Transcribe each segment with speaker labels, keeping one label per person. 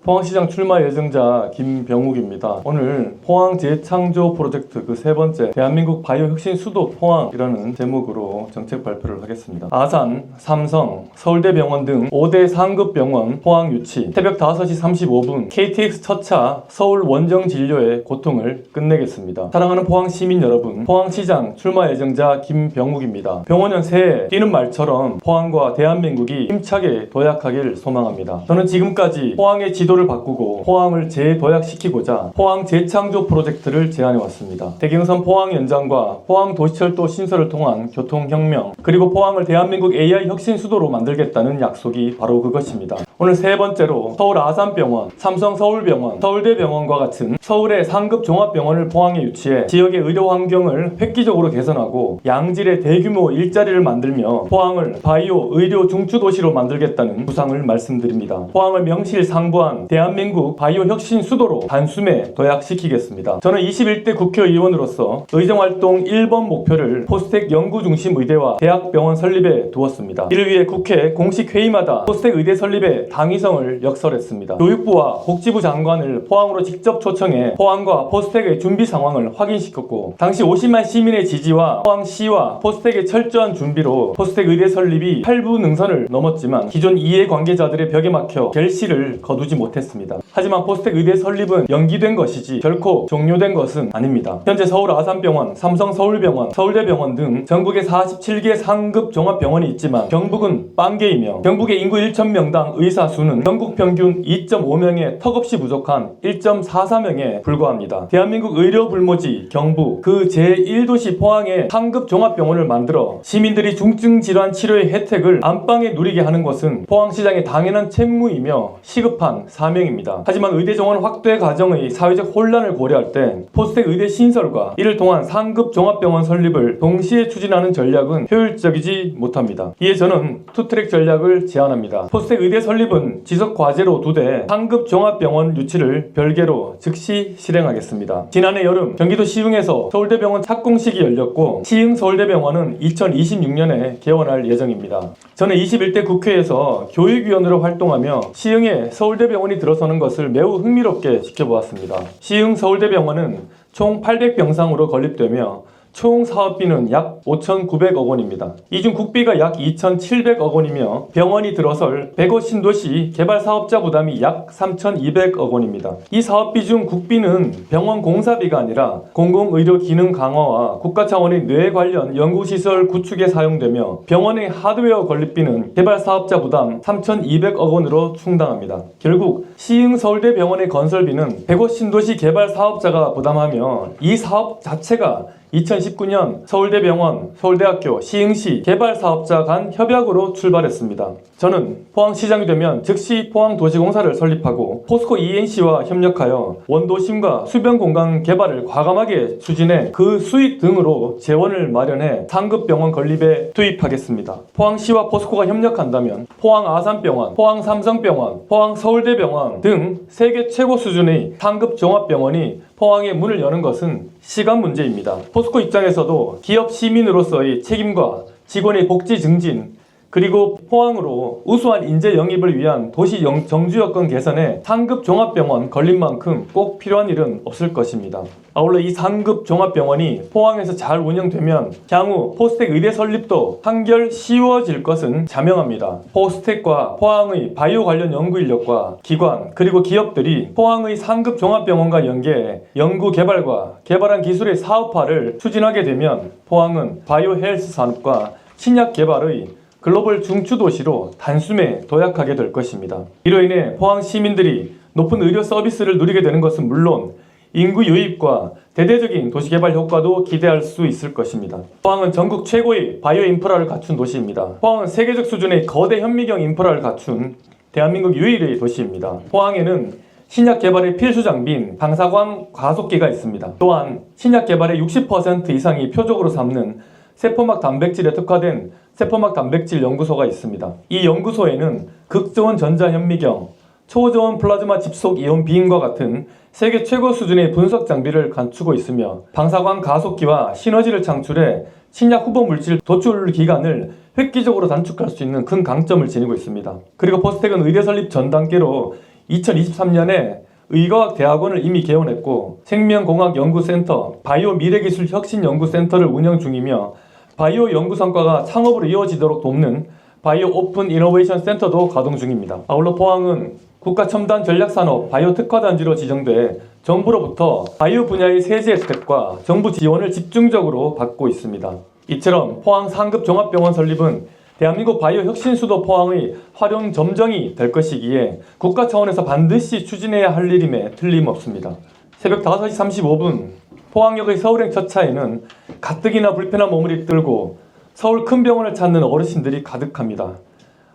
Speaker 1: 포항시장 출마 예정자 김병욱입니다. 오늘 포항 재창조 프로젝트 그 세 번째 대한민국 바이오 혁신 수도 포항이라는 제목으로 정책 발표를 하겠습니다. 아산, 삼성, 서울대병원 등 5대 상급 병원 포항 유치, 새벽 5시 35분 KTX 첫차 서울 원정 진료의 고통을 끝내겠습니다. 사랑하는 포항 시민 여러분, 포항시장 출마 예정자 김병욱입니다. 병원연 새해 뛰는 말처럼 포항과 대한민국이 힘차게 도약하길 소망합니다. 저는 지금까지 포항의 지도를 바꾸고 포항을 재도약시키고자 포항 재창조 프로젝트를 제안해왔습니다. 대경선 포항 연장과 포항 도시철도 신설을 통한 교통혁명, 그리고 포항을 대한민국 AI 혁신 수도로 만들겠다는 약속이 바로 그것입니다. 오늘 세 번째로 서울 아산병원, 삼성 서울병원, 서울대병원과 같은 서울의 상급 종합병원을 포항에 유치해 지역의 의료 환경을 획기적으로 개선하고 양질의 대규모 일자리를 만들며 포항을 바이오 의료 중추 도시로 만들겠다는 구상을 말씀드립니다. 포항을 명실상부한 대한민국 바이오 혁신 수도로 단숨에 도약시키겠습니다. 저는 21대 국회의원으로서 의정활동 1번 목표를 포스텍 연구중심 의대와 대학병원 설립에 두었습니다. 이를 위해 국회 공식 회의마다 포스텍 의대 설립에 당위성을 역설했습니다. 교육부와 복지부 장관을 포항으로 직접 초청해 포항과 포스텍의 준비 상황을 확인시켰고, 당시 50만 시민의 지지와 포항시와 포스텍의 철저한 준비로 포스텍 의대 설립이 8부 능선을 넘었지만 기존 이해관계자들의 벽에 막혀 결실을 거두지 못했습니다. 하지만 포스텍 의대 설립은 연기된 것이지 결코 종료된 것은 아닙니다. 현재 서울 아산병원, 삼성 서울병원, 서울대병원 등 전국에 47개 상급 종합병원이 있지만 경북은 빵개이며 경북의 인구 1,000명당 의사 수는 전국 평균 2.5명에 턱없이 부족한 1.44명에 불과합니다. 대한민국 의료 불모지 경북 그 제1도시 포항에 상급 종합병원을 만들어 시민들이 중증 질환 치료의 혜택을 안방에 누리게 하는 것은 포항시장의 당연한 책무이며 시급한 사명입니다. 하지만 의대 정원 확대 과정의 사회적 혼란을 고려할 때 포스텍 의대 신설과 이를 통한 상급 종합병원 설립을 동시에 추진하는 전략은 효율적이지 못합니다. 이에 저는 투트랙 전략을 제안합니다. 포스텍 의대 설립은 지속 과제로 두되 상급 종합병원 유치를 별개로 즉시 실행하겠습니다. 지난해 여름 경기도 시흥에서 서울대병원 착공식이 열렸고 시흥 서울대병원은 2026년에 개원할 예정입니다. 저는 21대 국회에서 교육위원으로 활동하며 시흥에 서울대병원이 들어서는 것을 매우 흥미롭게 지켜보았습니다. 시흥 서울대병원은 총 800병상으로 건립되며 총 사업비는 약 5,900억 원입니다. 이 중 국비가 약 2,700억 원이며 병원이 들어설 100호 신도시 개발 사업자 부담이 약 3,200억 원입니다. 이 사업비 중 국비는 병원 공사비가 아니라 공공의료 기능 강화와 국가 차원의 뇌 관련 연구시설 구축에 사용되며 병원의 하드웨어 건립비는 개발 사업자 부담 3,200억 원으로 충당합니다. 결국 시흥 서울대병원의 건설비는 100호 신도시 개발 사업자가 부담하며 이 사업 자체가 2019년 서울대병원, 서울대학교, 시흥시 개발사업자 간 협약으로 출발했습니다. 저는 포항시장이 되면 즉시 포항도시공사를 설립하고 포스코 ENC와 협력하여 원도심과 수변공간 개발을 과감하게 추진해 그 수익 등으로 재원을 마련해 상급병원 건립에 투입하겠습니다. 포항시와 포스코가 협력한다면 포항 아산병원, 포항 삼성병원, 포항 서울대병원 등 세계 최고 수준의 상급 종합병원이 포항에 문을 여는 것은 시간 문제입니다. 포스코 입장에서도 기업 시민으로서의 책임과 직원의 복지 증진, 그리고 포항으로 우수한 인재 영입을 위한 도시 정주 여건 개선에 상급 종합병원 건립만큼 꼭 필요한 일은 없을 것입니다. 아울러 이 상급 종합병원이 포항에서 잘 운영되면 향후 포스텍 의대 설립도 한결 쉬워질 것은 자명합니다. 포스텍과 포항의 바이오 관련 연구 인력과 기관 그리고 기업들이 포항의 상급 종합병원과 연계해 연구 개발과 개발한 기술의 사업화를 추진하게 되면 포항은 바이오 헬스 산업과 신약 개발의 글로벌 중추도시로 단숨에 도약하게 될 것입니다. 이로 인해 포항 시민들이 높은 의료 서비스를 누리게 되는 것은 물론 인구 유입과 대대적인 도시개발 효과도 기대할 수 있을 것입니다. 포항은 전국 최고의 바이오 인프라를 갖춘 도시입니다. 포항은 세계적 수준의 거대 현미경 인프라를 갖춘 대한민국 유일의 도시입니다. 포항에는 신약 개발의 필수 장비인 방사광 가속기가 있습니다. 또한 신약 개발의 60% 이상이 표적으로 삼는 세포막 단백질에 특화된 세포막 단백질 연구소가 있습니다. 이 연구소에는 극저온 전자현미경, 초저온 플라즈마 집속 이온 비임과 같은 세계 최고 수준의 분석 장비를 갖추고 있으며 방사광 가속기와 시너지를 창출해 신약 후보 물질 도출 기간을 획기적으로 단축할 수 있는 큰 강점을 지니고 있습니다. 그리고 포스텍은 의대 설립 전 단계로 2023년에 의과학대학원을 이미 개원했고 생명공학연구센터, 바이오 미래기술혁신연구센터를 운영 중이며 바이오 연구 성과가 창업으로 이어지도록 돕는 바이오 오픈 이노베이션 센터도 가동 중입니다. 아울러 포항은 국가첨단 전략산업 바이오 특화단지로 지정돼 정부로부터 바이오 분야의 세제 혜택과 정부 지원을 집중적으로 받고 있습니다. 이처럼 포항 상급 종합병원 설립은 대한민국 바이오 혁신 수도 포항의 활용 점정이 될 것이기에 국가 차원에서 반드시 추진해야 할 일임에 틀림없습니다. 새벽 5시 35분 포항역의 서울행 첫차에는 가뜩이나 불편한 몸을 이끌고 서울 큰 병원을 찾는 어르신들이 가득합니다.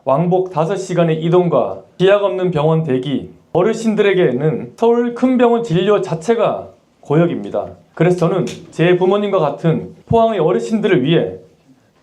Speaker 1: 왕복 5시간의 이동과 기약 없는 병원 대기, 어르신들에게는 서울 큰 병원 진료 자체가 고역입니다. 그래서 저는 제 부모님과 같은 포항의 어르신들을 위해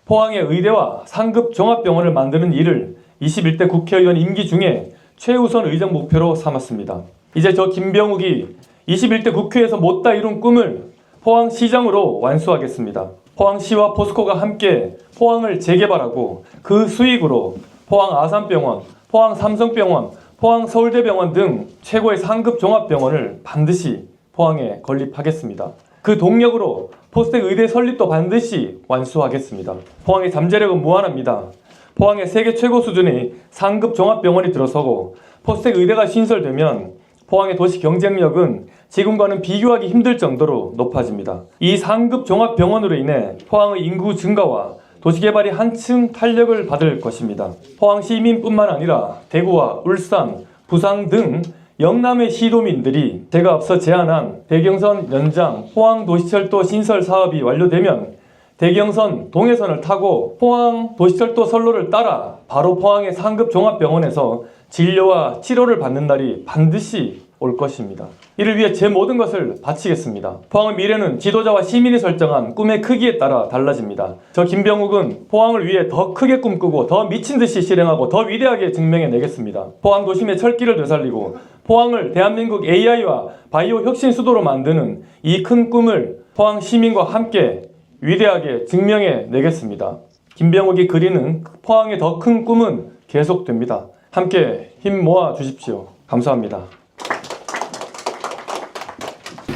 Speaker 1: 포항의 의대와 상급 종합병원을 만드는 일을 21대 국회의원 임기 중에 최우선 의정 목표로 삼았습니다. 이제 저 김병욱이 21대 국회에서 못다 이룬 꿈을 포항시장으로 완수하겠습니다. 포항시와 포스코가 함께 포항을 재개발하고 그 수익으로 포항 아산병원, 포항 삼성병원, 포항 서울대병원 등 최고의 상급 종합병원을 반드시 포항에 건립하겠습니다. 그 동력으로 포스텍 의대 설립도 반드시 완수하겠습니다. 포항의 잠재력은 무한합니다. 포항에 세계 최고 수준의 상급 종합병원이 들어서고 포스텍 의대가 신설되면 포항의 도시 경쟁력은 지금과는 비교하기 힘들 정도로 높아집니다. 이 상급 종합병원으로 인해 포항의 인구 증가와 도시개발이 한층 탄력을 받을 것입니다. 포항 시민뿐만 아니라 대구와 울산, 부산 등 영남의 시도민들이 제가 앞서 제안한 대경선 연장 포항도시철도 신설 사업이 완료되면 대경선 동해선을 타고 포항 도시철도 선로를 따라 바로 포항의 상급 종합병원에서 진료와 치료를 받는 날이 반드시 올 것입니다. 이를 위해 제 모든 것을 바치겠습니다. 포항의 미래는 지도자와 시민이 설정한 꿈의 크기에 따라 달라집니다. 저 김병욱은 포항을 위해 더 크게 꿈꾸고 더 미친 듯이 실행하고 더 위대하게 증명해내겠습니다. 포항 도심의 철기를 되살리고 포항을 대한민국 AI와 바이오 혁신 수도로 만드는 이 큰 꿈을 포항 시민과 함께 위대하게 증명해내겠습니다. 김병욱이 그리는 포항의 더 큰 꿈은 계속됩니다. 함께 힘 모아 주십시오. 감사합니다.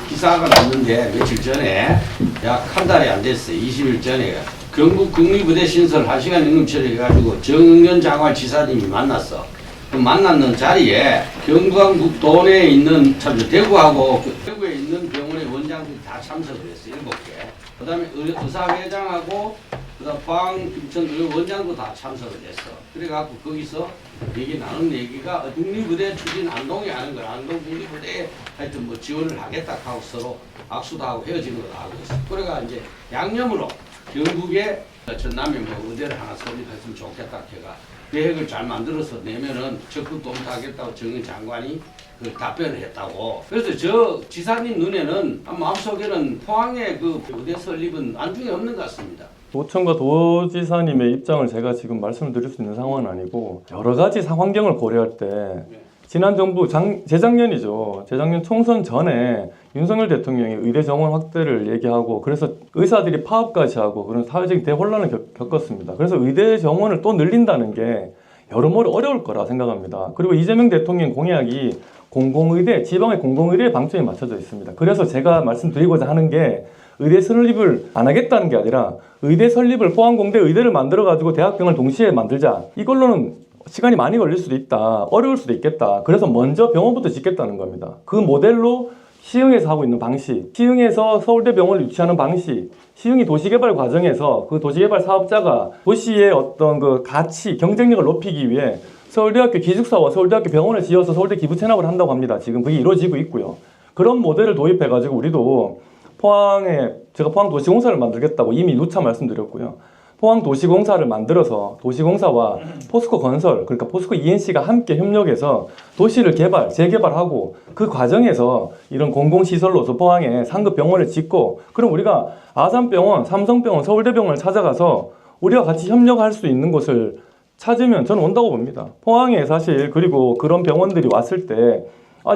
Speaker 2: 기사가 났는데 며칠 전에 약 한 달이 안 됐어요. 20일 전에 경북 국립의대 신설 1시간 임금 처리해가지고 정은경 장관 지사님이 만났어. 그 만났는 자리에 경상북도 내에 있는 참 대구하고 대구에 있는 병원의 원장들이 다 참석을 했어요. 7개. 그 다음에 의사회장하고 그다음 포항 김천 원장도 다 참석을 했어. 그래갖고 거기서 얘기 나눈 얘기가 국립의대 추진 안동이 하는 걸 안동 국립의대에 하여튼 뭐 지원을 하겠다 하고 서로 악수도 하고 헤어지는 걸 알고 있어. 그래가 이제 양념으로 경북에 전남에 뭐 의대를 하나 설립했으면 좋겠다 해가 계획을 잘 만들어서 내면은 적극 동타하겠다고 정의 장관이 그 답변을 했다고. 그래서 저 지사님 눈에는 마음속에는 포항의 그 의대 설립은 안중에 없는 것 같습니다.
Speaker 1: 도청과 도지사님의 입장을 제가 지금 말씀을 드릴 수 있는 상황은 아니고 여러 가지 환경을 고려할 때 지난 정부 재작년이죠. 재작년 총선 전에 윤석열 대통령이 의대 정원 확대를 얘기하고 그래서 의사들이 파업까지 하고 그런 사회적인 대혼란을 겪었습니다. 그래서 의대 정원을 또 늘린다는 게 여러모로 어려울 거라 생각합니다. 그리고 이재명 대통령 공약이 공공의대, 지방의 공공의대에 방점이 맞춰져 있습니다. 그래서 제가 말씀드리고자 하는 게 의대 설립을 안 하겠다는 게 아니라 의대 설립을 포항공대 의대를 만들어가지고 대학병을 동시에 만들자. 이걸로는 시간이 많이 걸릴 수도 있다. 어려울 수도 있겠다. 그래서 먼저 병원부터 짓겠다는 겁니다. 그 모델로 시흥에서 하고 있는 방식, 시흥에서 서울대병원을 유치하는 방식, 시흥이 도시개발 과정에서 그 도시개발 사업자가 도시의 어떤 그 가치, 경쟁력을 높이기 위해 서울대학교 기숙사와 서울대학교 병원을 지어서 서울대 기부 체납을 한다고 합니다. 지금 그게 이루어지고 있고요. 그런 모델을 도입해가지고 우리도 포항에 제가 포항도시공사를 만들겠다고 이미 누차 말씀드렸고요. 포항도시공사를 만들어서 도시공사와 포스코 건설, 그러니까 포스코 ENC가 함께 협력해서 도시를 재개발하고 그 과정에서 이런 공공시설로서 포항에 상급 병원을 짓고 그럼 우리가 아산병원, 삼성병원, 서울대병원을 찾아가서 우리가 같이 협력할 수 있는 곳을 찾으면 저는 온다고 봅니다. 포항에 사실 그리고 그런 병원들이 왔을 때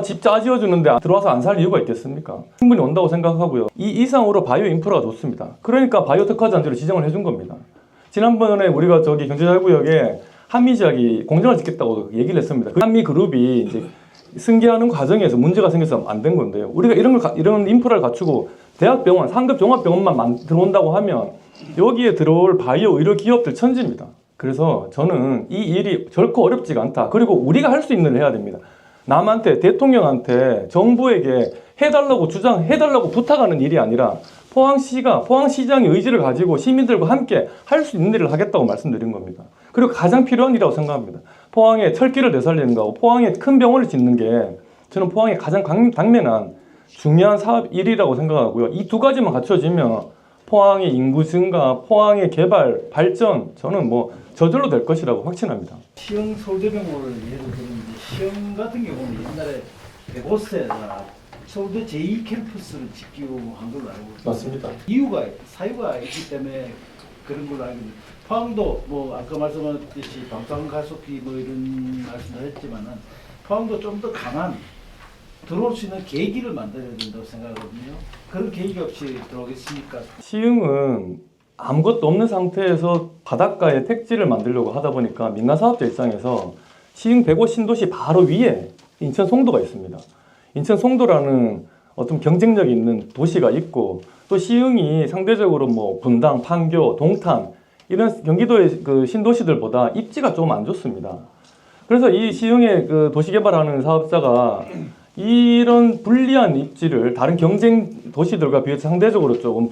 Speaker 1: 집 짜지어주는데 들어와서 안 살 이유가 있겠습니까? 충분히 온다고 생각하고요. 이 이상으로 바이오 인프라가 좋습니다. 그러니까 바이오 특화단지로 지정을 해준 겁니다. 지난번에 우리가 저기 경제자유구역에 한미지약이 공장을 짓겠다고 얘기를 했습니다. 그 한미그룹이 이제 승계하는 과정에서 문제가 생겨서 안 된 건데요. 우리가 이런 인프라를 갖추고 대학병원, 상급 종합병원만 들어온다고 하면 여기에 들어올 바이오 의료 기업들 천지입니다. 그래서 저는 이 일이 결코 어렵지가 않다. 그리고 우리가 할 수 있는 일을 해야 됩니다. 남한테, 대통령한테, 정부에게 해달라고 주장해달라고 부탁하는 일이 아니라 포항시장의 의지를 가지고 시민들과 함께 할 수 있는 일을 하겠다고 말씀드린 겁니다. 그리고 가장 필요한 일이라고 생각합니다. 포항에 철길을 되살리는 거하고 포항에 큰 병원을 짓는 게 저는 포항에 가장 당면한 중요한 사업 일이라고 생각하고요. 이 두 가지만 갖춰지면 포항의 인구 증가, 포항의 개발, 발전 저는 뭐 저절로 될 것이라고 확신합니다.
Speaker 3: 시흥 서울대병원을 예를 들면 시흥 같은 경우는 옛날에 105세나 서울대 제2캠퍼스를 짓기로 한 걸로 알고 있습니다.
Speaker 1: 맞습니다.
Speaker 3: 사유가 있기 때문에 그런 걸로 알고 있습니다. 포항도 뭐 아까 말씀하셨듯이 방사능 가속기 뭐 이런 말씀을 했지만은 포항도 좀 더 강한 들어올 수 있는 계기를 만들어야 된다고 생각하거든요. 그런 계기가 없이 들어오겠습니까?
Speaker 1: 시흥은 아무것도 없는 상태에서 바닷가에 택지를 만들려고 하다 보니까 민간 사업자 입장에서 시흥 105 신도시 바로 위에 인천 송도가 있습니다. 인천 송도라는 어떤 경쟁력이 있는 도시가 있고 또 시흥이 상대적으로 뭐 분당, 판교, 동탄 이런 경기도의 그 신도시들보다 입지가 좀 안 좋습니다. 그래서 이 시흥의 그 도시 개발하는 사업자가 이런 불리한 입지를 다른 경쟁 도시들과 비해서 상대적으로 조금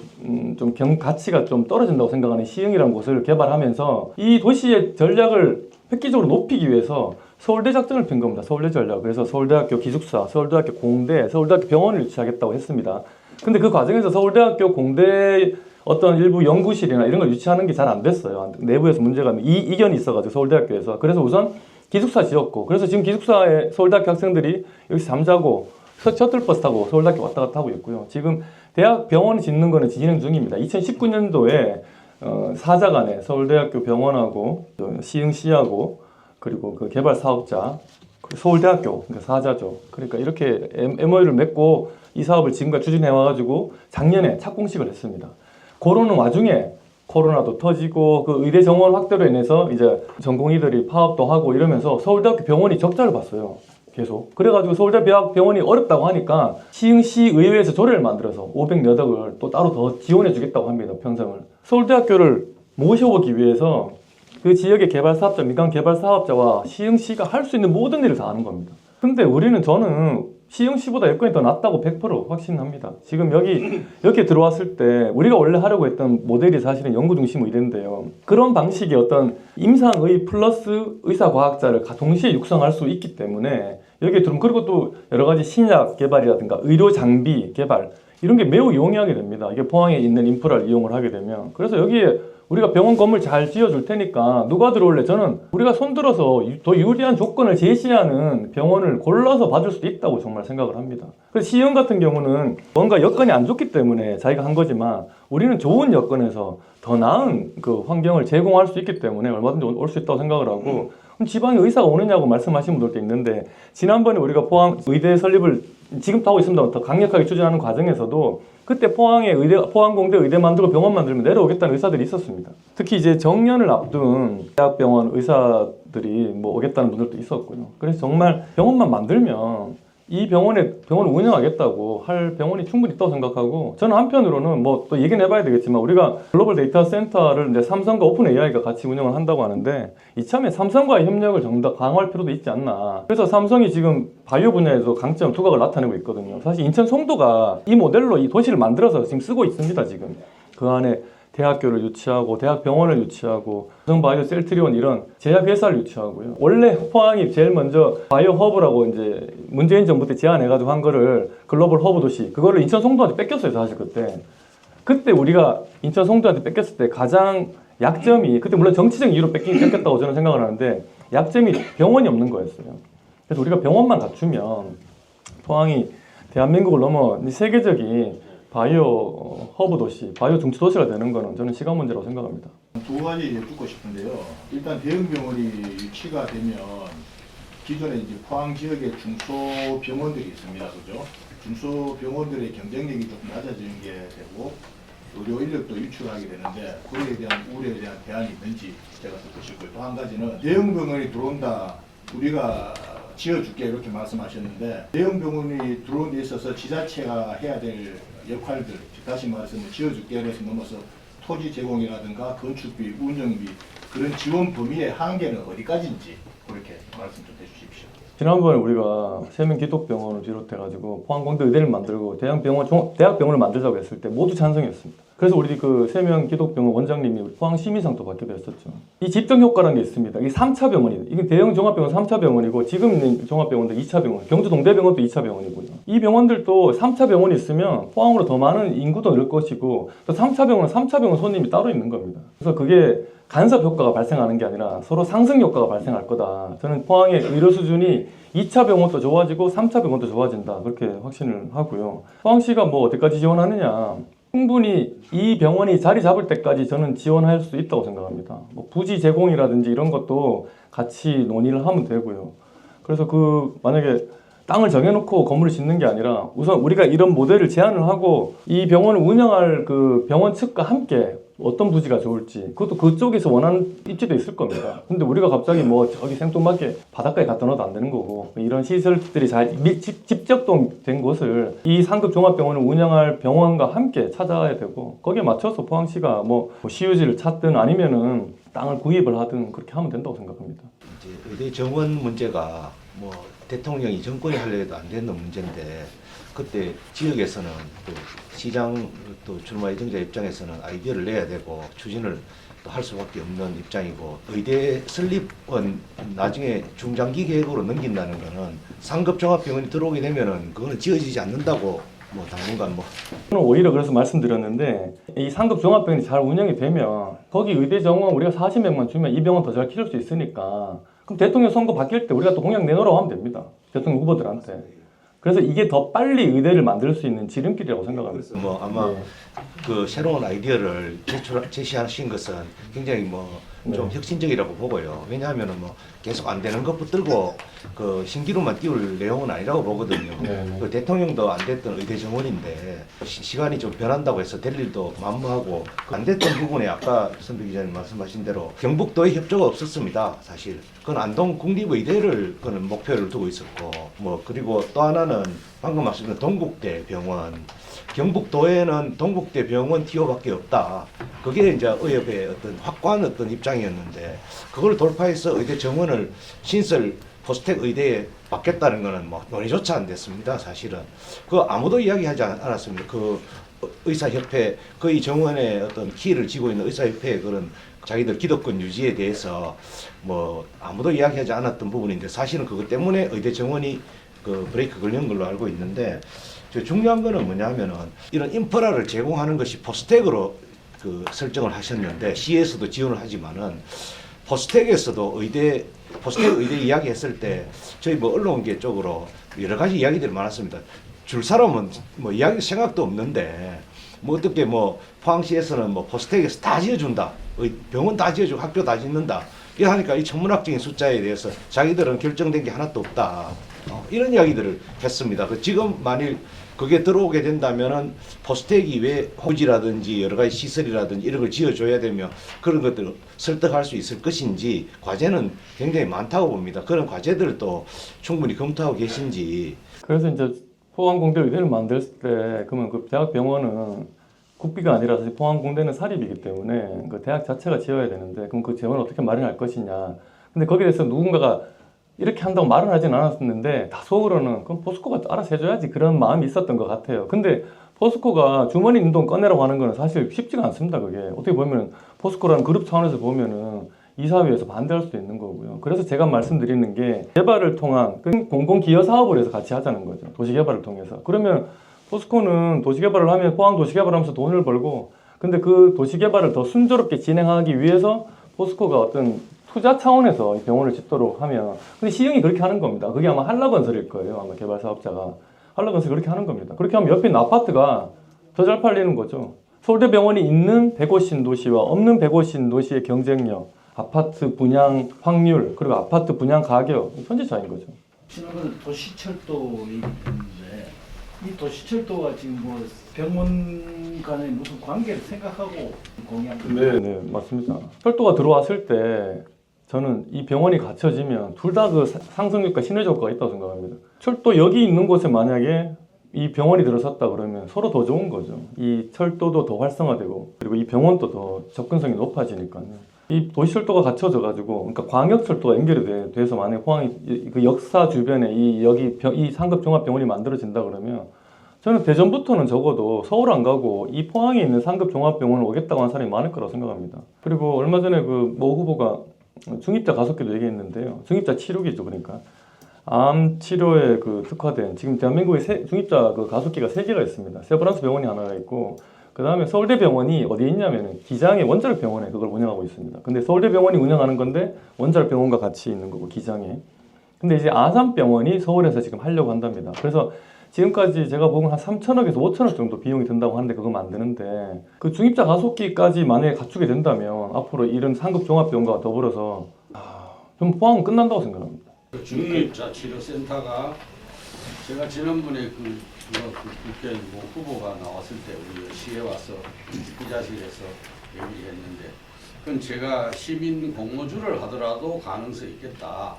Speaker 1: 가치가 좀 떨어진다고 생각하는 시흥이라는 곳을 개발하면서 이 도시의 전략을 획기적으로 높이기 위해서 서울대 작전을 핀 겁니다. 서울대 전략. 그래서 서울대학교 기숙사, 서울대학교 공대, 서울대학교 병원을 유치하겠다고 했습니다. 근데 그 과정에서 서울대학교 공대 어떤 일부 연구실이나 이런 걸 유치하는 게 잘 안 됐어요. 내부에서 문제가 이견이 있어가지고 서울대학교에서. 그래서 우선 기숙사 지었고, 그래서 지금 기숙사에 서울대학교 학생들이 여기서 잠자고 셔틀버스 타고 서울대학교 왔다 갔다 하고 있고요. 지금 대학 병원을 짓는 거는 진행 중입니다. 2019년도에 사자 간에 서울대학교 병원하고 시흥시하고 그리고 그 개발 사업자 서울대학교 그러니까 사자죠. 그러니까 이렇게 MOU를 맺고 이 사업을 지금까지 추진해 와가지고 작년에 착공식을 했습니다. 그러는 와중에 코로나도 터지고 그 의대 정원 확대로 인해서 이제 전공의들이 파업도 하고 이러면서 서울대학교 병원이 적자를 봤어요. 계속. 그래가지고 서울대 병원이 어렵다고 하니까 시흥시 의회에서 조례를 만들어서 500몇 억을 또 따로 더 지원해 주겠다고 합니다. 편성을. 서울대학교를 모셔오기 위해서 그 지역의 개발 사업자, 민간 개발 사업자와 시흥시가 할 수 있는 모든 일을 다 하는 겁니다. 근데 저는 시흥시보다 여건이 더 낫다고 100% 확신합니다. 지금 여기 들어왔을 때 우리가 원래 하려고 했던 모델이 사실은 연구 중심 의대인데요. 그런 방식의 어떤 임상의 플러스 의사과학자를 동시에 육성할 수 있기 때문에 여기에 들어오면 그리고 또 여러 가지 신약 개발이라든가 의료 장비 개발 이런 게 매우 용이하게 됩니다. 이게 포항에 있는 인프라를 이용을 하게 되면. 그래서 여기에 우리가 병원 건물 잘 지어줄 테니까 누가 들어올래? 저는 우리가 손들어서 더 유리한 조건을 제시하는 병원을 골라서 받을 수도 있다고 정말 생각을 합니다. 그래서 시흥 같은 경우는 뭔가 여건이 안 좋기 때문에 자기가 한 거지만 우리는 좋은 여건에서 더 나은 그 환경을 제공할 수 있기 때문에 얼마든지 올 수 있다고 생각을 하고 그럼 지방에 의사가 오느냐고 말씀하시는 분들도 있는데 지난번에 우리가 포항 의대 설립을 지금도 하고 있습니다. 더 강력하게 추진하는 과정에서도 그때 포항공대 의대 만들고 병원 만들면 내려오겠다는 의사들이 있었습니다. 특히 이제 정년을 앞둔 대학병원 의사들이 뭐 오겠다는 분들도 있었고요. 그래서 정말 병원만 만들면 이 병원을 운영하겠다고 할 병원이 충분히 있다고 생각하고 저는 한편으로는 뭐 또 얘기는 해봐야 되겠지만 우리가 글로벌 데이터 센터를 이제 삼성과 오픈 AI가 같이 운영을 한다고 하는데 이참에 삼성과의 협력을 좀 더 강화할 필요도 있지 않나. 그래서 삼성이 지금 바이오 분야에서 강점 두각을 나타내고 있거든요. 사실 인천 송도가 이 모델로 이 도시를 만들어서 지금 쓰고 있습니다. 지금 그 안에 대학교를 유치하고 대학병원을 유치하고 바이오 셀트리온 이런 제약회사를 유치하고요. 원래 포항이 제일 먼저 바이오 허브라고 이제 문재인 정부 때 제안해가지고 한 거를 글로벌 허브 도시 그거를 인천 송도한테 뺏겼어요. 사실 그때 우리가 인천 송도한테 뺏겼을 때 가장 약점이 그때 물론 정치적 이유로 뺏겼다고 저는 생각을 하는데 약점이 병원이 없는 거였어요. 그래서 우리가 병원만 갖추면 포항이 대한민국을 넘어 세계적인 바이오 허브 도시, 바이오 중추 도시가 되는 거는 저는 시간 문제라고 생각합니다.
Speaker 4: 두 가지 여쭙고 싶은데요. 일단 대형 병원이 유치가 되면 기존에 이제 포항 지역에 중소병원들이 있습니다, 그죠? 중소병원들의 경쟁력이 좀 낮아지는 게 되고 의료 인력도 유출하게 되는데 그에 대한 우려에 대한 대안이 있는지 제가 듣고 싶고요. 또 한 가지는 대형 병원이 들어온다. 우리가 지어줄게 이렇게 말씀하셨는데 대형 병원이 들어온 데 있어서 지자체가 해야 될 역할들, 즉 다시 말해서 뭐 지어줄게 그래서 넘어서 토지 제공이라든가 건축비, 운영비 그런 지원 범위의 한계는 어디까지인지 그렇게 말씀 좀 해주십시오.
Speaker 1: 지난번에 우리가 세명 기독병원을 비롯해가지고 포항공대 의대를 만들고 대학병원을 만들자고 했을 때 모두 찬성했습니다. 그래서 우리 그 세명 기독병원 원장님이 우리 포항 시민상도 받기도 했었죠. 이 집중 효과라는 게 있습니다. 이게 3차 병원이에요. 이게 대형 종합병원 3차 병원이고 지금 있는 종합병원도 2차 병원, 경주 동대병원도 2차 병원이고요. 이 병원들도 3차 병원이 있으면 포항으로 더 많은 인구도 늘 것이고 또 3차 병원은 3차 병원 손님이 따로 있는 겁니다. 그래서 그게 간섭 효과가 발생하는 게 아니라 서로 상승 효과가 발생할 거다. 저는 포항의 의료 수준이 2차 병원도 좋아지고 3차 병원도 좋아진다. 그렇게 확신을 하고요. 포항시가 뭐 어디까지 지원하느냐. 충분히 이 병원이 자리 잡을 때까지 저는 지원할 수 있다고 생각합니다. 뭐 부지 제공이라든지 이런 것도 같이 논의를 하면 되고요. 그래서 만약에 땅을 정해놓고 건물을 짓는 게 아니라 우선 우리가 이런 모델을 제안을 하고 이 병원을 운영할 그 병원 측과 함께 어떤 부지가 좋을지 그것도 그쪽에서 원하는 입지도 있을 겁니다. 근데 우리가 갑자기 뭐 저기 생뚱맞게 바닷가에 갖다 넣어도 안 되는 거고 이런 시설들이 잘 집적된 곳을 이 상급 종합병원을 운영할 병원과 함께 찾아야 되고 거기에 맞춰서 포항시가 뭐 시유지를 찾든 아니면은 땅을 구입을 하든 그렇게 하면 된다고 생각합니다.
Speaker 5: 이제 의대 정원 문제가 뭐 대통령이 정권이 하려 해도 안 되는 문제인데 그때 지역에서는 또 시장 또 출마 예정자 입장에서는 아이디어를 내야 되고 추진을 또 할 수밖에 없는 입장이고 의대 설립은 나중에 중장기 계획으로 넘긴다는 거는 상급 종합병원이 들어오게 되면은 그거는 지어지지 않는다고 뭐 당분간 뭐
Speaker 1: 저는 오히려 그래서 말씀드렸는데 이 상급 종합병원이 잘 운영이 되면 거기 의대 정원 우리가 40명만 주면 이 병원 더 잘 키울 수 있으니까 그럼 대통령 선거 바뀔 때 우리가 또 공약 내놓으라고 하면 됩니다. 대통령 후보들한테. 그래서 이게 더 빨리 의대를 만들 수 있는 지름길이라고 생각합니다.
Speaker 5: 뭐 아마
Speaker 1: 네.
Speaker 5: 그 새로운 아이디어를 제시하신 것은 굉장히 뭐 좀
Speaker 1: 네.
Speaker 5: 혁신적이라고 보고요. 왜냐하면은 뭐 계속 안 되는 것 붙들고 그 신기루만 띄울 내용은 아니라고 보거든요.
Speaker 1: 네.
Speaker 5: 그 대통령도 안 됐던 의대 정원인데 시간이 좀 변한다고 해서 될 일도 만무하고 안 됐던 부분에 아까 선배 기자님 말씀하신 대로 경북도의 협조가 없었습니다. 사실 그건 안동 국립의대를 그는 목표를 두고 있었고 뭐 그리고 또 하나는 방금 말씀드린 동국대 병원 경북도에는 동국대 병원 티오밖에 없다. 그게 이제 의협의 어떤 확고한 어떤 입장이었는데 그걸 돌파해서 의대 정원을 신설 포스텍 의대에 받겠다는 거는 뭐 논의조차 안 됐습니다. 사실은 그 아무도 이야기하지 않았습니다. 그 의사협회 그 이 정원의 어떤 키를 쥐고 있는 의사협회의 그런 자기들 기득권 유지에 대해서 뭐 아무도 이야기하지 않았던 부분인데 사실은 그것 때문에 의대 정원이 그 브레이크 걸린 걸로 알고 있는데 중요한 거는 뭐냐면은 이런 인프라를 제공하는 것이 포스텍으로 그 설정을 하셨는데 시에서도 지원을 하지만은 포스텍에서도 포스텍 의대 이야기 했을 때 저희 뭐 언론계 쪽으로 여러 가지 이야기들이 많았습니다. 줄 사람은 뭐 이야기 생각도 없는데 뭐 어떻게 뭐 포항시에서는 뭐 포스텍에서 다 지어준다. 병원 다 지어주고 학교 다 짓는다. 이거 하니까 이 천문학적인 숫자에 대해서 자기들은 결정된 게 하나도 없다. 이런 이야기들을 했습니다. 지금 만일 그게 들어오게 된다면은 포스텍이 왜 호지라든지 여러 가지 시설이라든지 이런 걸 지어줘야 되며 그런 것들을 설득할 수 있을 것인지 과제는 굉장히 많다고 봅니다. 그런 과제들을 또 충분히 검토하고 계신지.
Speaker 1: 그래서 이제 포항공대 의대를 만들 때 그러면 그 대학병원은 국비가 아니라 사실 포항공대는 사립이기 때문에 그 대학 자체가 지어야 되는데 그럼 그 재원을 어떻게 마련할 것이냐. 근데 거기에 대해서 누군가가 이렇게 한다고 말은 하진 않았는데 다속으로는 그럼 포스코가 알아서 해줘야지 그런 마음이 있었던 것 같아요. 근데 포스코가 주머니 운동 꺼내라고 하는 거는 사실 쉽지가 않습니다. 그게 어떻게 보면 포스코라는 그룹 차원에서 보면은 이사회에서 반대할 수도 있는 거고요. 그래서 제가 말씀드리는 게 개발을 통한 공공기여 사업을 해서 같이 하자는 거죠. 도시개발을 통해서. 그러면 포스코는 도시개발을 하면 포항 도시개발하면서 돈을 벌고 근데 그 도시개발을 더 순조롭게 진행하기 위해서 포스코가 어떤 투자 차원에서 이 병원을 짓도록 하면 근데 시흥이 그렇게 하는 겁니다. 그게 아마 한라건설일 거예요. 아마 개발 사업자가 한라건설 그렇게 하는 겁니다. 그렇게 하면 옆에 있는 아파트가 더 잘 팔리는 거죠. 서울대병원이 있는 105 신도시와 없는 105 신도시의 경쟁력, 아파트 분양 확률 그리고 아파트 분양 가격 현재 차이인 거죠.
Speaker 3: 지난번에 도시철도 얘기했는데 이 도시철도가 지금 뭐 병원 간의 무슨 관계를 생각하고 공약?
Speaker 1: 네, 맞습니다. 철도가 들어왔을 때 저는 이 병원이 갖춰지면 둘 다 그 상승률과 시너지 효과가 있다고 생각합니다. 철도 여기 있는 곳에 만약에 이 병원이 들어섰다 그러면 서로 더 좋은 거죠. 이 철도도 더 활성화되고 그리고 이 병원도 더 접근성이 높아지니까요. 이 도시철도가 갖춰져 가지고 그러니까 광역철도가 연결이 돼서 만약에 포항이 그 역사 주변에 이 상급종합병원이 만들어진다 그러면 저는 대전부터는 적어도 서울 안 가고 이 포항에 있는 상급종합병원을 오겠다고 하는 사람이 많을 거라고 생각합니다. 그리고 얼마 전에 그 모 후보가 중입자 가속기도 얘기했는데요. 중입자 치료기죠. 그러니까 암 치료에 그 특화된 지금 대한민국에 중입자 그 가속기가 3개가 있습니다. 세브란스 병원이 하나가 있고 그 다음에 서울대병원이 어디에 있냐면은 기장의 원자력 병원에 그걸 운영하고 있습니다. 근데 서울대병원이 운영하는 건데 원자력 병원과 같이 있는 거고 기장에. 근데 이제 아산병원이 서울에서 지금 하려고 한답니다. 그래서 지금까지 제가 보면 한 3천억에서 5천억 정도 비용이 든다고 하는데 그거 만드는데 그 중입자 가속기까지 만약에 갖추게 된다면 앞으로 이런 상급 종합병원과 더불어서 좀 포항은 끝난다고 생각합니다.
Speaker 2: 중립자 치료센터가 제가 지난번에 국회 후보가 나왔을 때 우리 시에 와서 기자실에서 얘기를 했는데 그건 제가 시민 공모주를 하더라도 가능성이 있겠다.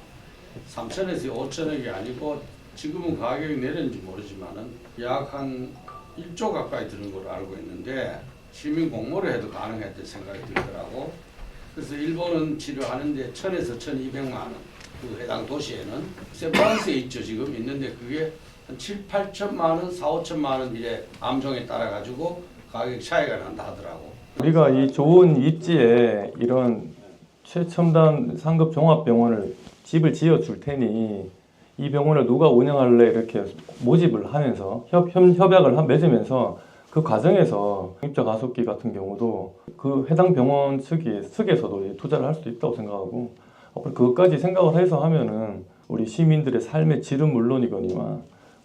Speaker 2: 3천에서 5천억이 아니고 지금은 가격이 내렸는지 모르지만은 약 한 1조 가까이 드는 걸로 알고 있는데 시민 공모를 해도 가능했던 생각이 들더라고. 그래서 일본은 치료하는데 1,000에서 1,200만 원. 그 해당 도시에는 세브란스에 있죠. 지금 있는데 그게 한 7, 8천만 원, 4, 5천만 원 이래 암종에 따라 가지고 가격 차이가 난다 하더라고.
Speaker 1: 우리가 이 좋은 입지에 이런 최첨단 상급 종합병원을 집을 지어 줄 테니 이 병원을 누가 운영할래 이렇게 모집을 하면서 협약을 맺으면서 그 과정에서 중입자 가속기 같은 경우도 그 해당 병원 측에서도 투자를 할 수도 있다고 생각하고 그것까지 생각을 해서 하면은 우리 시민들의 삶의 질은 물론이거니와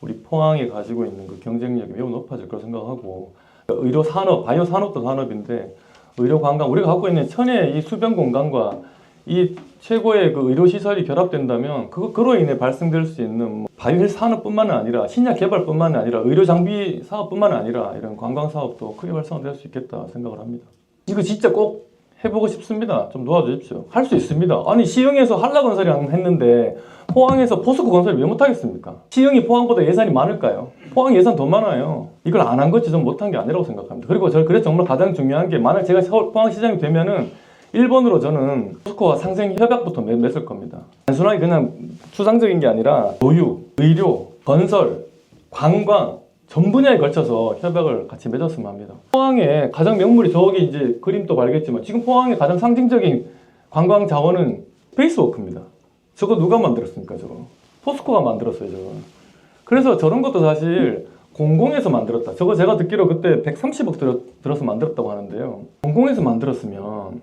Speaker 1: 우리 포항이 가지고 있는 그 경쟁력이 매우 높아질 거라 생각하고 의료 산업, 바이오 산업도 산업인데 의료 관광 우리가 갖고 있는 천혜의 이 수변 공간과 이 최고의 그 의료 시설이 결합된다면 그로 인해 발생될 수 있는 바이오 산업뿐만 아니라 신약 개발뿐만 아니라 의료 장비 사업뿐만 아니라 이런 관광 사업도 크게 활성화될 수 있겠다 생각을 합니다. 이거 진짜 꼭 해보고 싶습니다. 좀 도와주십시오. 할 수 있습니다. 아니 시흥에서 한라건설이 했는데 포항에서 포스코 건설이 왜 못하겠습니까? 시흥이 포항보다 예산이 많을까요? 포항 예산 더 많아요. 이걸 안 한 것이 좀 못한 게 아니라고 생각합니다. 그리고 그래서 정말 가장 중요한 게 만약 제가 포항시장이 되면은 1번으로 저는 포스코와 상생 협약부터 맺을 겁니다. 단순하게 그냥 추상적인 게 아니라 교육, 의료, 건설, 관광 전 분야에 걸쳐서 협약을 같이 맺었으면 합니다. 포항의 가장 명물이 저기 이제 그림도 알겠지만 지금 포항의 가장 상징적인 관광 자원은 스페이스워크입니다. 저거 누가 만들었습니까? 저거 포스코가 만들었어요. 저거. 그래서 저런 것도 사실 공공에서 만들었다. 저거 제가 듣기로 그때 130억 들어서 만들었다고 하는데요. 공공에서 만들었으면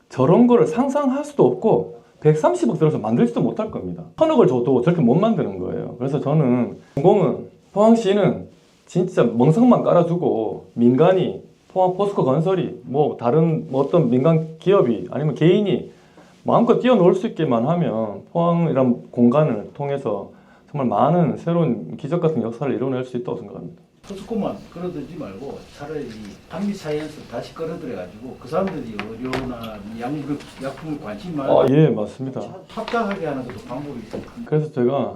Speaker 1: 저런 거를 상상할 수도 없고 130억 들어서 만들지도 못할 겁니다. 1,000억을 줘도 저렇게 못 만드는 거예요. 그래서 저는 공공은 포항시는 진짜 멍석만 깔아주고 민간이 포항 포스코 건설이 뭐 다른 어떤 민간 기업이 아니면 개인이 마음껏 뛰어놀 수 있게만 하면 포항이란 공간을 통해서 정말 많은 새로운 기적 같은 역사를 이뤄낼 수 있다고 생각합니다.
Speaker 3: 포스코만 끌어들이지 말고 차라리 한미 사이언스 다시 끌어들여가지고 그 사람들이 의료나 약품을 관심 많아
Speaker 1: 예, 맞습니다.
Speaker 3: 합작하게 하는 것도 방법이 있습니다.
Speaker 1: 그래서 제가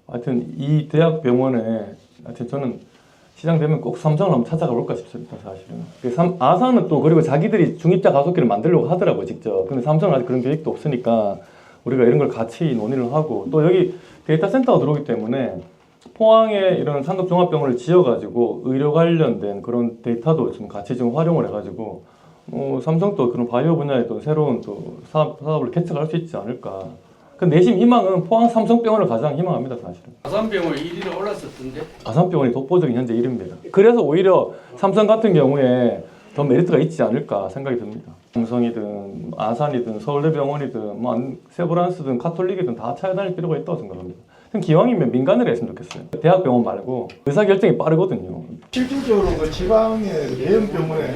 Speaker 1: 하여튼 이 대학병원에 하여튼 저는 시장 되면 꼭 삼성을 한번 찾아가 볼까 싶습니다. 사실은. 아산은 또 그리고 자기들이 중입자 가속기를 만들려고 하더라고요. 직접. 근데 삼성은 아직 그런 계획도 없으니까 우리가 이런 걸 같이 논의를 하고 또 여기 데이터 센터가 들어오기 때문에 포항에 이런 상급 종합병원을 지어가지고 의료 관련된 그런 데이터도 좀 같이 좀 활용을 해가지고 삼성도 그런 바이오 분야에 또 새로운 또 사업을 개척할 수 있지 않을까. 그 내심 희망은 포항 삼성병원을 가장 희망합니다. 사실은.
Speaker 2: 아산병원이 1위로 올랐었던데.
Speaker 1: 아산병원이 독보적인 현재 1위입니다. 그래서 오히려 삼성 같은 경우에 더 메리트가 있지 않을까 생각이 듭니다. 삼성이든 아산이든 서울대병원이든 뭐 세브란스든 카톨릭이든 다 찾아다닐 필요가 있다고 생각합니다. 기왕이면 민간으로 했으면 좋겠어요. 대학병원 말고 의사결정이 빠르거든요.
Speaker 4: 실질적으로 그 지방의 대형 병원에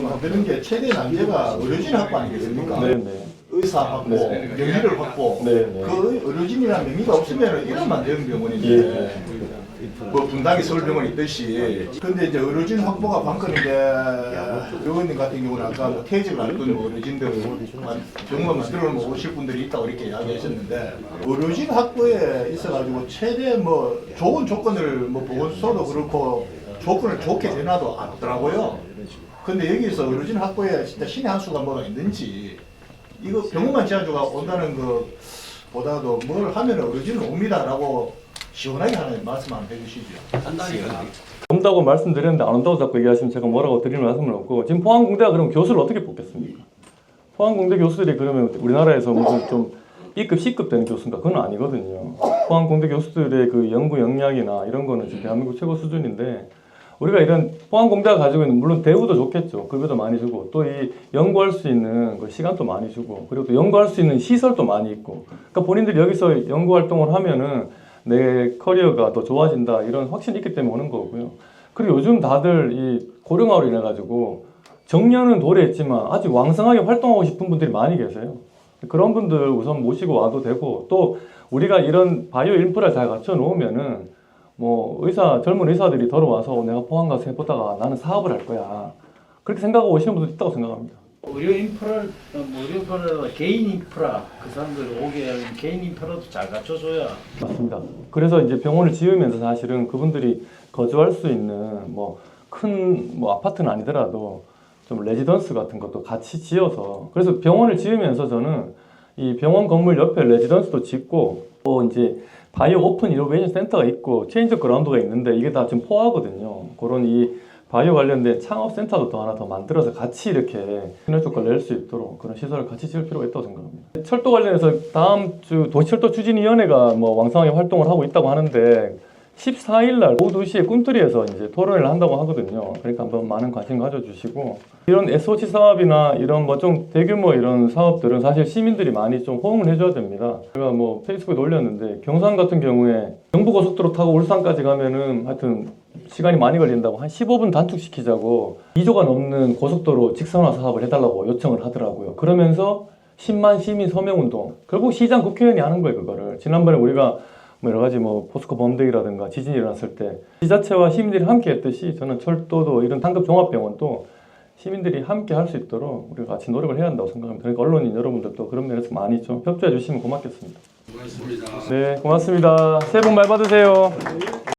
Speaker 4: 만드는 게 최대 난제가 의료진 확보 아니겠습니까?
Speaker 1: 네네.
Speaker 4: 의사 확보,
Speaker 1: 네.
Speaker 4: 명의를 확보.
Speaker 1: 네네.
Speaker 4: 그 의료진이나 명의가 없으면 이런만 대형 병원인데.
Speaker 1: 예.
Speaker 4: 뭐 분당에 서울병원이 있듯이. 근데 이제 의료진 확보가 방금 이제 의원님 같은 경우는 아까 뭐 퇴직을 앞둔 의료진들 병원 만들어 오실 분들이 있다고 이렇게 이야기하셨는데 의료진 확보에 있어가지고 최대 뭐 좋은 조건을 뭐 보건소도 그렇고 조건을 좋게 내놔도 안 없더라고요. 근데 여기서 의료진 확보에 진짜 신의 한 수가 뭐가 있는지 이거 병원만 지어주고 온다는 거 보다도 뭘 하면 의료진은 옵니다라고 시원하게 하는 말씀 한번 해주시죠.
Speaker 2: 한다니까.
Speaker 1: 온다고 말씀드렸는데 안 온다고 자꾸 얘기하시면 제가 뭐라고 드리는 말씀은 없고 지금 포항공대가 그럼 교수를 어떻게 뽑겠습니까? 포항공대 교수들이 그러면 우리나라에서 무슨 좀 B급, C급 되는 교수인가? 그건 아니거든요. 포항공대 교수들의 그 연구 역량이나 이런 거는 지금 대한민국 최고 수준인데 우리가 이런 포항공대가 가지고 있는 물론 대우도 좋겠죠. 급여도 많이 주고 또 이 연구할 수 있는 그 시간도 많이 주고 그리고 또 연구할 수 있는 시설도 많이 있고 그러니까 본인들이 여기서 연구 활동을 하면은 내 커리어가 더 좋아진다 이런 확신이 있기 때문에 오는 거고요. 그리고 요즘 다들 이 고령화로 인해 가지고 정년은 도래했지만 아직 왕성하게 활동하고 싶은 분들이 많이 계세요. 그런 분들 우선 모시고 와도 되고 또 우리가 이런 바이오 인프라를 잘 갖춰 놓으면은 뭐 젊은 의사들이 들어와서 내가 포항 가서 해보다가 나는 사업을 할 거야 그렇게 생각하고 오시는 분도 있다고 생각합니다.
Speaker 3: 의료 인프라를 의료 인프라 개인 인프라 그 사람들 오게 하는 개인 인프라도 잘 갖춰줘야.
Speaker 1: 맞습니다. 그래서 이제 병원을 지으면서 사실은 그분들이 거주할 수 있는 뭐 큰 뭐 아파트는 아니더라도 좀 레지던스 같은 것도 같이 지어서 그래서 병원을 지으면서 저는 이 병원 건물 옆에 레지던스도 짓고 또 이제 바이오 오픈 이노베이션 센터가 있고 체인지 그라운드가 있는데 이게 다 지금 포화거든요. 그런 이 바이오 관련된 창업 센터도 또 하나 더 만들어서 같이 이렇게 시너지 효과를 낼 수 있도록 그런 시설을 같이 지을 필요가 있다고 생각합니다. 철도 관련해서 다음 주 도시철도 추진위원회가 뭐 왕성하게 활동을 하고 있다고 하는데 14일 날 오후 2시에 꿈틀이에서 이제 토론을 한다고 하거든요. 그러니까 한번 많은 관심 가져주시고 이런 SOC 사업이나 이런 뭐 좀 대규모 이런 사업들은 사실 시민들이 많이 좀 호응을 해줘야 됩니다. 제가 뭐 페이스북에 올렸는데 경산 같은 경우에 경부고속도로 타고 울산까지 가면은 하여튼 시간이 많이 걸린다고 한 15분 단축시키자고 2조가 넘는 고속도로 직선화 사업을 해달라고 요청을 하더라고요. 그러면서 10만 시민 서명운동 결국 시장 국회의원이 하는 거예요. 그거를 지난번에 우리가 뭐 여러 가지 뭐 포스코 범죄라든가 지진이 일어났을 때 지자체와 시민들이 함께 했듯이 저는 철도도 이런 상급 종합병원도 시민들이 함께 할 수 있도록 우리가 같이 노력을 해야 한다고 생각합니다. 그러니까 언론인 여러분들도 그런 면에서 많이 좀 협조해 주시면 고맙겠습니다.
Speaker 2: 고맙습니다.
Speaker 1: 네, 고맙습니다. 새해 복 많이 받으세요.